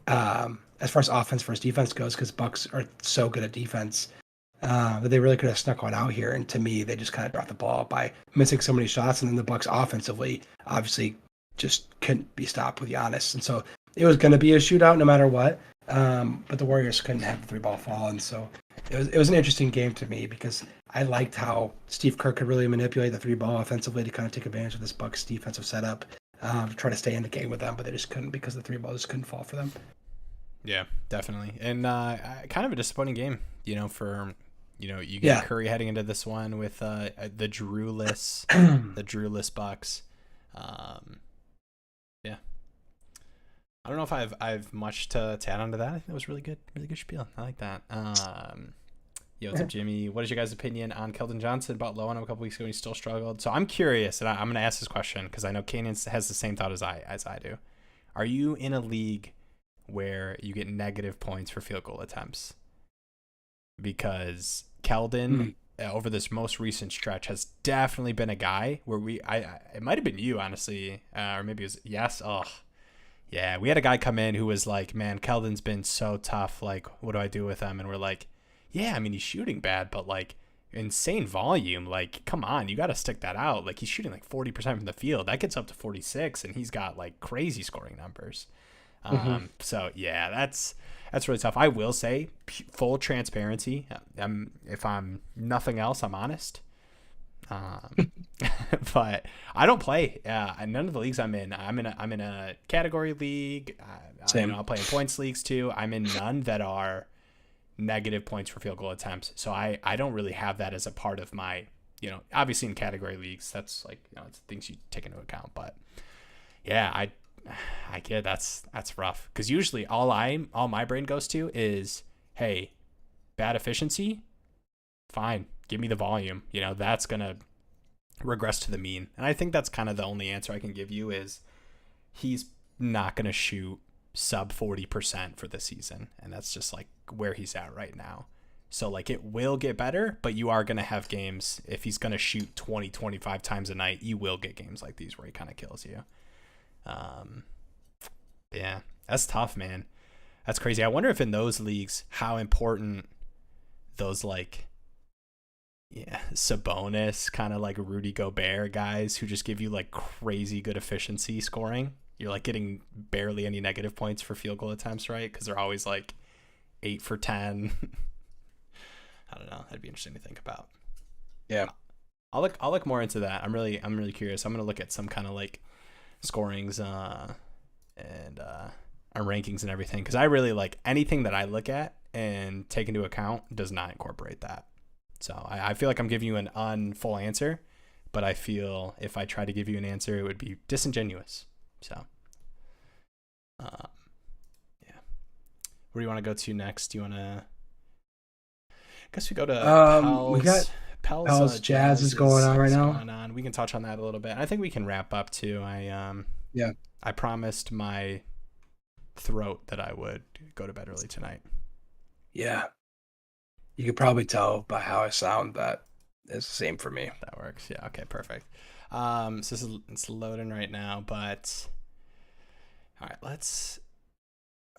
As far as offense versus defense goes, because Bucks are so good at defense that they really could have snuck one out here. And to me, they just kind of dropped the ball by missing so many shots. And then the Bucks offensively, obviously, just couldn't be stopped with Giannis. And so it was going to be a shootout no matter what. But the Warriors couldn't have the three ball fall, and so it was an interesting game to me because I liked how Steve Kerr could really manipulate the three ball offensively to kind of take advantage of this Bucks defensive setup, to try to stay in the game with them, but they just couldn't because the three ball just couldn't fall for them. Yeah, definitely. And kind of a disappointing game, for you get Yeah. Curry heading into this one with the Drewless Bucks. Um, yeah, I don't know if I've much to add onto that. I think that was really good spiel. I like that. Yo, what's up, Jimmy? What is your guys' opinion on Keldon Johnson? About low on him a couple weeks ago, and he still struggled. So I'm curious, and I'm going to ask this question because I know Kanan has the same thought as I do. Are you in a league where you get negative points for field goal attempts? Because Keldon, Mm. over this most recent stretch, has definitely been a guy where it might have been you, honestly, or maybe it was, yes. Oh, yeah. We had a guy come in who was like, man, Keldon's been so tough. Like, what do I do with him? And we're like, yeah, I mean, he's shooting bad, but like insane volume. Like, come on, you got to stick that out. Like, he's shooting like 40% from the field. That gets up to 46, and he's got like crazy scoring numbers. Hmm. So yeah, that's really tough. I will say, full transparency. If I'm nothing else, I'm honest. Um, but I don't play. None of the leagues I'm in. I'm in a category league. Same. I'll play in points leagues too. I'm in none that are negative points for field goal attempts. So I don't really have that as a part of my, obviously in category leagues, that's like, it's things you take into account. But yeah, I get that's rough because usually all my brain goes to is, hey, bad efficiency, fine, give me the volume. That's gonna regress to the mean, and I think that's kind of the only answer I can give you is he's not gonna shoot sub 40% for the season, and that's just like where he's at right now. So like it will get better, but you are going to have games if he's going to shoot 20-25 times a night, you will get games like these where he kind of kills you. Um, yeah, that's tough, man. That's crazy. I wonder if in those leagues, how important those like, yeah, Sabonis, kind of like Rudy Gobert guys who just give you like crazy good efficiency scoring. You're like getting barely any negative points for field goal attempts, right? Because they're always like 8 for 10. I don't know. That'd be interesting to think about. Yeah. I'll look more into that. I'm really curious. I'm gonna look at some kind of like scorings and our rankings and everything because I really like anything that I look at and take into account does not incorporate that. So I feel like I'm giving you an unfull answer, but I feel if I try to give you an answer, it would be disingenuous. So, yeah. Where do you want to go to next? Do you want to? I guess we go to We got Pels Pels Jazz Jazz is going on right is now. going on. We can touch on that a little bit. I think we can wrap up too. Yeah. I promised my throat that I would go to bed early tonight. Yeah. You could probably tell by how I sound that It's the same for me. That works. Yeah. Okay. Perfect. So it's loading right now, but all right.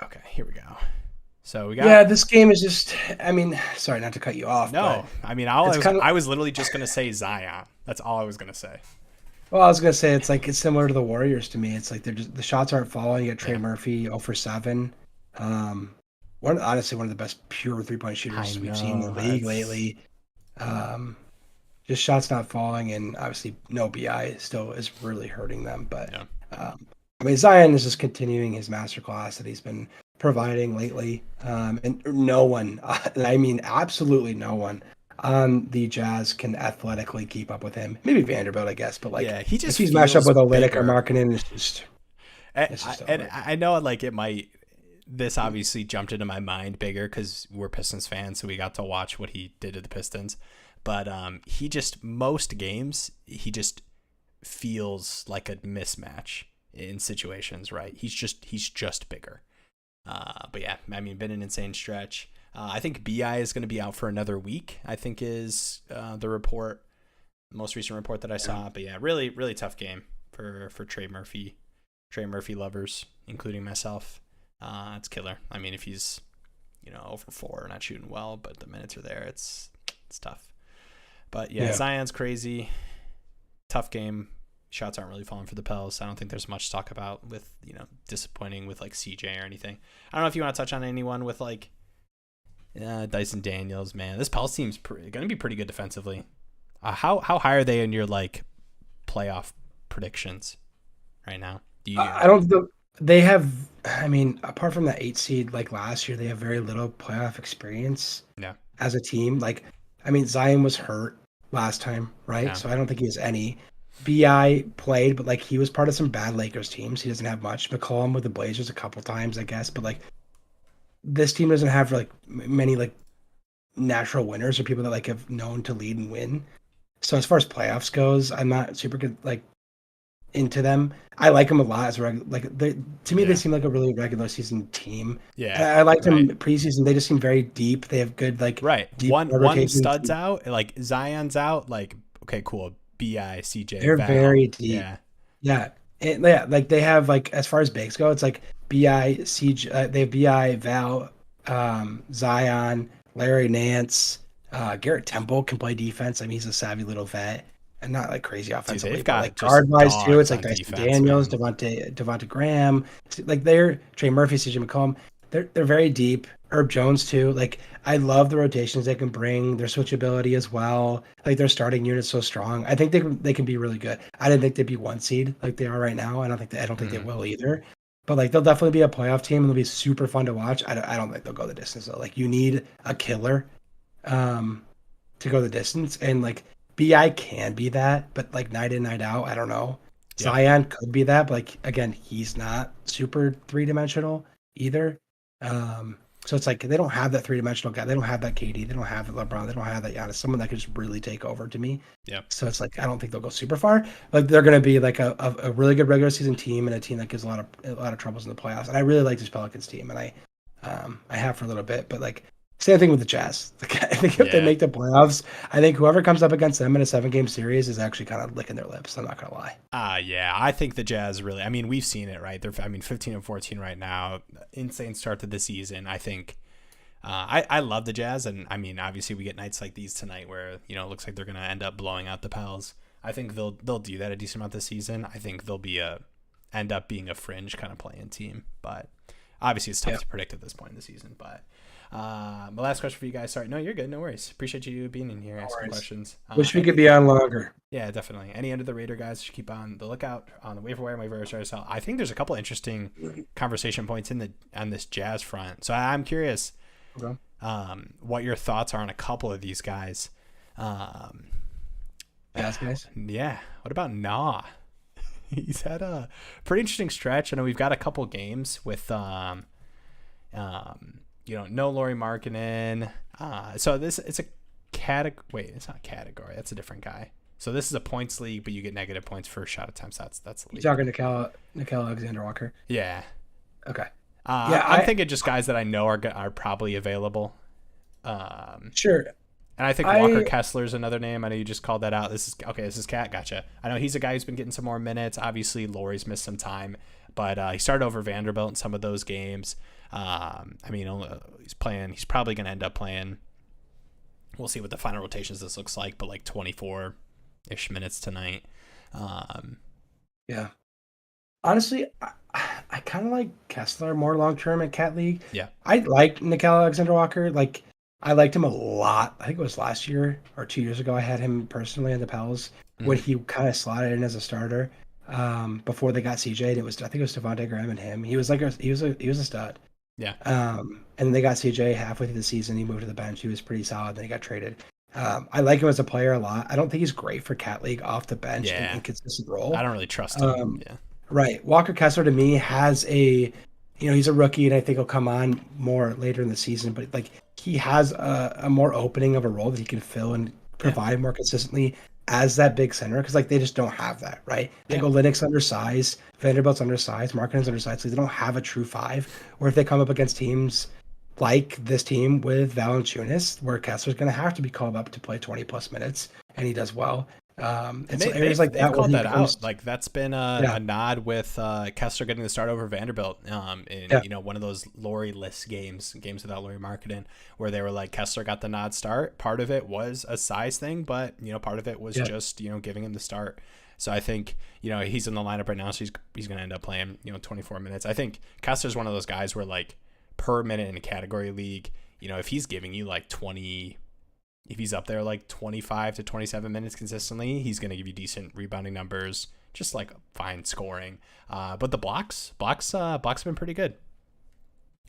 Okay. Here we go. So we got. Yeah, this game is just. I mean, sorry not to cut you off, but No, I mean, it's kind of. I was literally just gonna say Zion. That's all I was gonna say. Well, I was gonna say it's similar to the Warriors to me. It's like they're just the shots aren't falling. You got Trey Yeah. Murphy 0 for 7. Um, honestly one of the best pure 3-point I shooters we've seen in the know. league lately. Um, just shots not falling, and obviously no BI still is really hurting them. But Yeah. I mean, Zion is just continuing his masterclass that he's been providing lately. And no one, I mean, absolutely no one on the Jazz can athletically keep up with him. Maybe Vanderbilt, I guess, but like Yeah. He if just he's matched up feels with Olynyk or bigger. Markkanen, And it's just and over. I know like it might. This obviously jumped into my mind bigger because we're Pistons fans, so we got to watch what he did to the Pistons. But he just most games he just feels like a mismatch in situations. Right? He's just bigger. But yeah, I mean, been an insane stretch. I think Bi is going to be out for another week. I think is the report, most recent report that I saw. But yeah, really really tough game for Trey Murphy lovers, including myself. It's killer. I mean, if he's, over 4, not shooting well, but the minutes are there, it's tough. But yeah, Zion's crazy. Tough game. Shots aren't really falling for the Pels. I don't think there's much to talk about with, disappointing with like CJ or anything. I don't know if you want to touch on anyone with like Dyson Daniels, man. This Pels team's going to be pretty good defensively. How high are they in your like playoff predictions right now? I don't think they have. I mean, apart from that 8 seed like last year, they have very little playoff experience. Yeah. As a team, like I mean, Zion was hurt last time, right? Yeah. So I don't think he has any. Bi played, but like he was part of some bad Lakers teams. He doesn't have much. McCollum with the Blazers a couple times, I guess, but like this team doesn't have like many like natural winners or people that like have known to lead and win. So as far as playoffs goes, I'm not super good like into them. I like them a lot as a to me they seem like a really regular season team. Yeah. I liked them preseason. They just seem very deep. They have good like deep one stud's out, like Zion's out, like okay, cool. Bi CJ they're Val. very deep. Yeah. Like they have like as far as bigs go, it's like Bi CJ. They have Bi Val, Zion, Larry Nance, Garrett Temple can play defense. I mean, he's a savvy little vet. And not like crazy offensively, they've but got like just guard wise too. It's like dogs on Dyson defense, Daniels, man. Devontae Graham, like they're Trey Murphy, CJ McCollum. They're very deep. Herb Jones too. Like I love the rotations they can bring. Their switchability as well. Like their starting unit's so strong. I think they can be really good. I didn't think they'd be 1 seed like they are right now. I don't think they will either. But like they'll definitely be a playoff team and they'll be super fun to watch. I don't think they'll go the distance though. Like you need a killer to go the distance, and like Bi can be that, but like night in night out, I don't know. Yeah. Zion could be that, but like again, he's not super 3-dimensional either. So it's like they don't have that 3-dimensional guy. They don't have that KD. They don't have that LeBron. They don't have that Giannis. Someone that could just really take over to me. Yeah. So it's like I don't think they'll go super far. Like they're going to be like a really good regular season team and a team that gives a lot of troubles in the playoffs. And I really like this Pelicans team, and I have for a little bit, but like. Same thing with the Jazz. Like, I think if they make the playoffs, I think whoever comes up against them in a 7-game series is actually kind of licking their lips. I'm not gonna lie. Yeah, I think the Jazz really. I mean, we've seen it, right? They're 15-14 right now. Insane start to the season. I think. I love the Jazz, and I mean, obviously, we get nights like these tonight where it looks like they're gonna end up blowing out the Pels. I think they'll do that a decent amount this season. I think they'll end up being a fringe kind of playing team, but obviously, it's tough to predict at this point in the season, but. My last question for you guys. Sorry, no, you're good. No worries. Appreciate you being in here, asking questions. Wish we could be on longer. Yeah, definitely. Any under the radar guys should keep on the lookout on the waiver wire. My waiver wire. I think there's a couple interesting conversation points on this Jazz front. So I'm curious, what your thoughts are on a couple of these guys. Jazz guys. Yeah. What about Nah? He's had a pretty interesting stretch. I know we've got a couple games with no Lauri Markkanen. So it's a category. Wait, it's not a category. That's a different guy. So this is a points league, but you get negative points for shot attempts. That's the league. You're talking to Nickel Alexander Walker. Yeah. Okay. I'm thinking just guys that I know are probably available. Sure. And I think Walker Kessler's another name. I know you just called that out. This is Cat. Gotcha. I know he's a guy who's been getting some more minutes. Obviously, Laurie's missed some time, but he started over Vanderbilt in some of those games. I mean, he's playing. He's probably going to end up playing. We'll see what the final rotations this looks like, but like 24-ish minutes tonight. Yeah. Honestly, I kind of like Kessler more long term at Cat League. Yeah. I like Nickeil Alexander-Walker. Like, I liked him a lot. I think it was last year or 2 years ago. I had him personally in the Pels when he kind of slotted in as a starter before they got CJ. And I think it was Devontae Graham and him. He was a stud. Yeah. And they got CJ halfway through the season. He moved to the bench. He was pretty solid. Then he got traded. I like him as a player a lot. I don't think he's great for Cat League off the bench in an inconsistent role. I don't really trust him. Yeah. Right. Walker Kessler to me has he's a rookie and I think he'll come on more later in the season, but like he has a more opening of a role that he can fill and provide more consistently as that big center because like they just don't have that, right? They go Linux undersized, Vanderbilt's undersized, Markkanen's undersized, so they don't have a true five. Or if they come up against teams like this team with Valanciunas, where Kessler's going to have to be called up to play 20 plus minutes, and he does well. And so areas like that called that out. Like that's been a nod with Kessler getting the start over Vanderbilt in one of those Laurie-less games without Lauri Markkanen, where they were like Kessler got the nod start. Part of it was a size thing, but part of it was just giving him the start. So I think he's in the lineup right now, so he's going to end up playing 24 minutes. I think Kessler's one of those guys where like per minute in a category league, if he's giving you like 20. If he's up there like 25 to 27 minutes consistently, he's going to give you decent rebounding numbers, just like fine scoring. But the blocks have been pretty good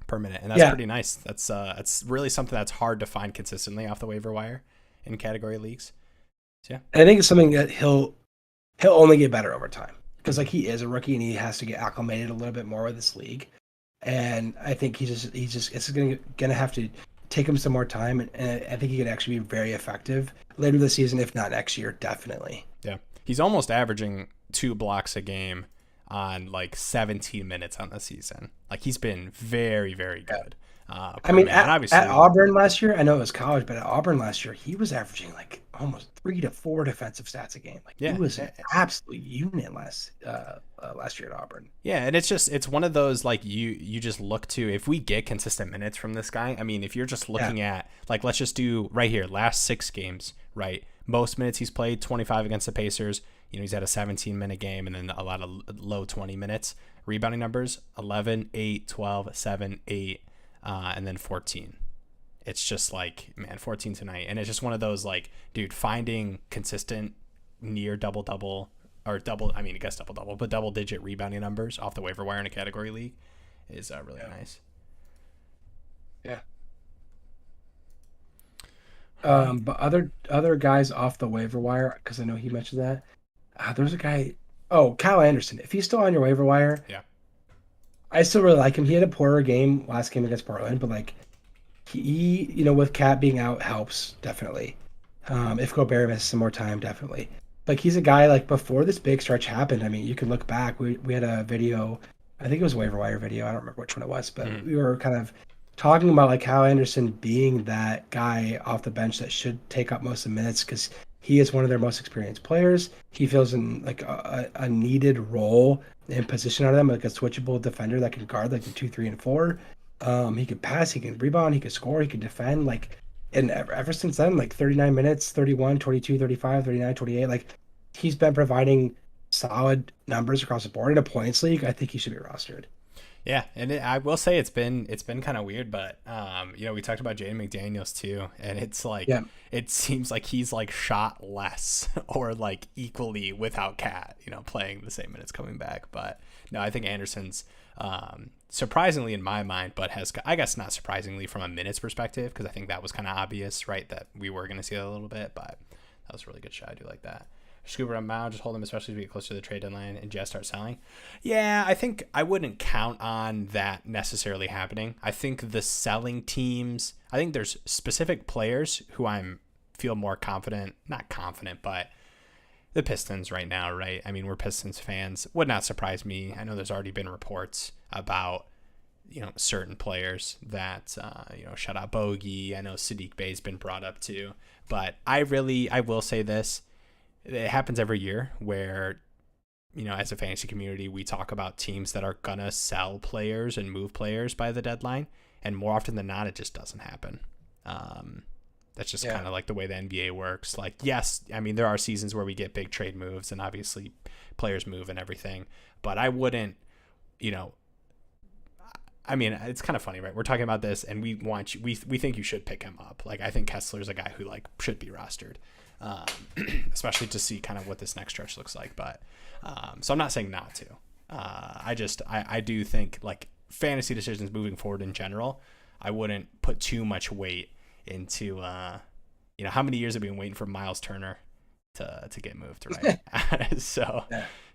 per minute, and that's pretty nice. That's really something that's hard to find consistently off the waiver wire in category leagues. So, yeah, I think it's something that he'll only get better over time because like he is a rookie and he has to get acclimated a little bit more with this league, and I think it's going to have to take him some more time, and I think he could actually be very effective later this season, if not next year, definitely. Yeah, he's almost averaging 2 blocks a game on like 17 minutes on the season. Like he's been very, very good. I mean, at Auburn last year, I know it was college, but at Auburn last year, he was averaging like almost 3 to 4 defensive stats a game. Like he was an absolute unit last year at Auburn. Yeah, and it's one of those like you just look to if we get consistent minutes from this guy. I mean, if you're just looking at like let's just do right here last 6 games, right? Most minutes he's played 25 against the Pacers. He's had a 17-minute game and then a lot of low 20 minutes. Rebounding numbers 11, 8, 12, 7, 8. And then 14. It's just like, man, 14 tonight. And it's just one of those like, dude, finding consistent near double-double or double-double, but double-digit rebounding numbers off the waiver wire in a category league is really nice. Yeah. But other guys off the waiver wire, because I know he mentioned that. There's a guy, Kyle Anderson. If he's still on your waiver wire, I still really like him. He had a poorer game last game against Portland, but like he, with Cat being out helps definitely. If Gobert misses some more time, definitely. Like he's a guy like before this big stretch happened. I mean, you can look back. We had a video, I think it was a waiver wire video. I don't remember which one it was, but we were kind of talking about like Kyle Anderson being that guy off the bench that should take up most of the minutes because he is one of their most experienced players. He feels in like a needed role and position out of them, like a switchable defender that can guard like the 2, 3, and 4. He can pass, he can rebound, he can score, he can defend. Like, and ever since then, like 39 minutes, 31, 22, 35, 39, 28. Like, he's been providing solid numbers across the board in a points league. I think he should be rostered. Yeah, and I will say it's been kind of weird, but we talked about Jaden McDaniels too, and it's like it seems like he's like shot less or like equally without Cat, playing the same minutes coming back. But no, I think Anderson's surprisingly in my mind, but I guess not surprisingly from a minutes perspective because I think that was kind of obvious, right, that we were going to see that a little bit, but that was a really good shot. I do like that. Scuba and Mao, just hold them, especially as we get closer to the trade deadline and Jazz start selling. Yeah, I think I wouldn't count on that necessarily happening. I think the selling teams, I think there's specific players who feel more confident, not confident, but the Pistons right now, right? I mean, we're Pistons fans. Would not surprise me. I know there's already been reports about certain players that, shout out Bogey. I know Sadiq Bey's been brought up too, but I will say this. It happens every year where, as a fantasy community, we talk about teams that are going to sell players and move players by the deadline. And more often than not, it just doesn't happen. That's just kind of like the way the NBA works. Like, yes, I mean, there are seasons where we get big trade moves and obviously players move and everything, but I wouldn't, I mean, it's kind of funny, right? We're talking about this and we think you should pick him up. Like, I think Kessler's a guy who like should be rostered, especially to see kind of what this next stretch looks like. But, so I'm not saying not to, I do think like fantasy decisions moving forward in general, I wouldn't put too much weight into how many years have we been waiting for Miles Turner to get moved, right? So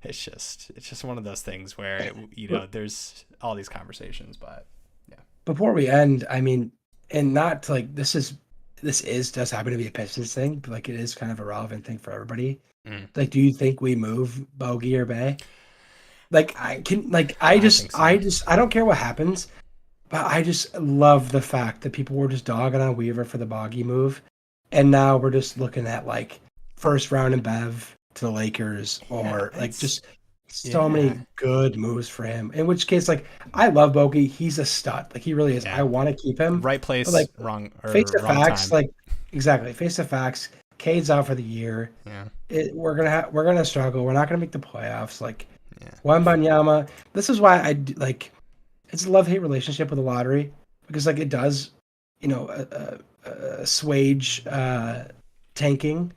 it's just one of those things where there's all these conversations, but yeah. Before we end, I mean, and not to, like, this does happen to be a Pistons thing, but like it is kind of a relevant thing for everybody. Like, do you think we move Bogey or Bey? Like, I don't care what happens. But I just love the fact that people were just dogging on Weaver for the Bogey move. And now we're just looking at like first round and Bev to the Lakers, or like just so many good moves for him. In which case, like, I love Bogey. He's a stud. Like, he really is. I want to keep him. Right place, but, like, wrong facts. Time. Like, exactly. Face to facts. Cade's out for the year. Yeah. We're gonna struggle. We're not gonna make the playoffs. Like, Wembanyama. This is why I like. It's a love-hate relationship with the lottery, because like it does, assuage tanking,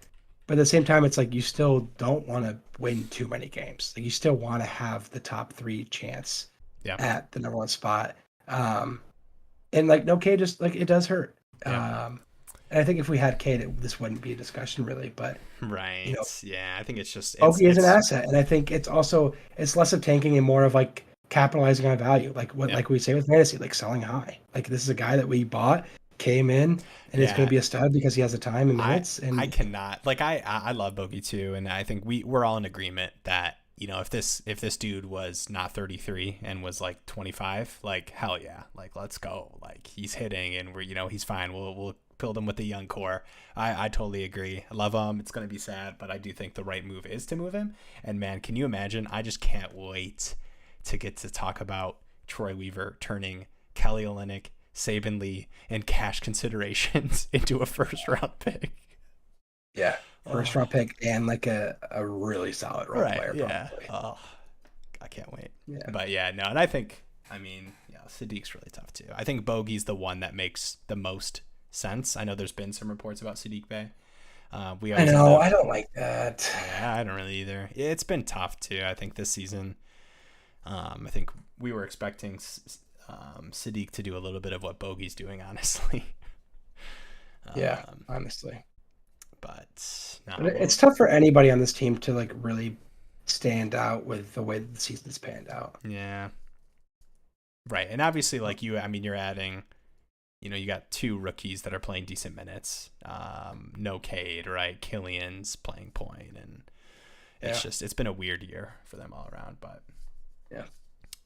but at the same time, it's like you still don't want to win too many games. Like, you still want to have the top 3 chance at the number 1 spot. And like, no Cade, just like it does hurt. And I think if we had Cade, this wouldn't be a discussion really. But right, I think it's just Bogey is an asset, and I think it's less of tanking and more of like capitalizing on value, like like we say with fantasy, like selling high. Like, this is a guy that we bought, came in, and is going to be a stud because he has the time and minutes. And I cannot, like, I love Bogey too, and I think we're all in agreement that if this dude was not 33 and was like 25, like, hell yeah, like, let's go. Like, he's hitting and we're he's fine. We'll build him with the young core. I totally agree. I love him. It's going to be sad, but I do think the right move is to move him. And man, can you imagine? I just can't wait to get to talk about Troy Weaver turning Kelly Olynyk, Saban Lee, and cash considerations into a first-round pick. Yeah, first-round pick and like a really solid role player. Yeah. Probably. Oh, I can't wait. Yeah. But yeah, no, and I think, Sadiq's really tough too. I think Bogey's the one that makes the most sense. I know there's been some reports about Sadiq Bey. I don't like that. Yeah, I don't really either. It's been tough too. I think this season. I think we were expecting Sadiq to do a little bit of what Bogey's doing, honestly. Honestly. But it's tough for anybody on this team to like really stand out with the way that the season's panned out. Yeah. Right. And obviously, like you're adding, you got 2 rookies that are playing decent minutes. No Cade, right? Killian's playing point, and it's been a weird year for them all around, but. Yeah.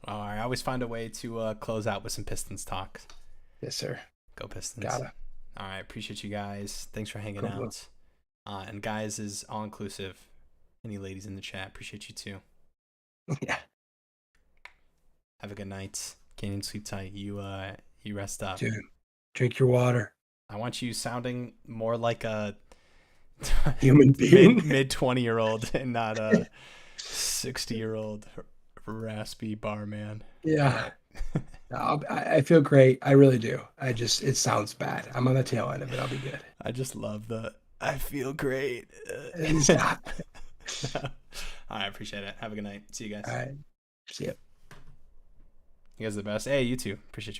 I always find a way to close out with some Pistons talk. Yes, sir. Go Pistons. Gotta. All right. Appreciate you guys. Thanks for hanging out. And guys is all inclusive. Any ladies in the chat, appreciate you too. Yeah. Have a good night. Canyon, sleep tight. You rest up. Dude, drink your water. I want you sounding more like a human being. mid 20-year-old and not a 60-year-old raspy barman. Yeah. I feel great. I really do. It sounds bad. I'm on the tail end of it. I'll be good. I just love I feel great. Stop. I appreciate it. Have a good night. See you guys. All right. See ya. You guys are the best. Hey, you too. Appreciate you, man.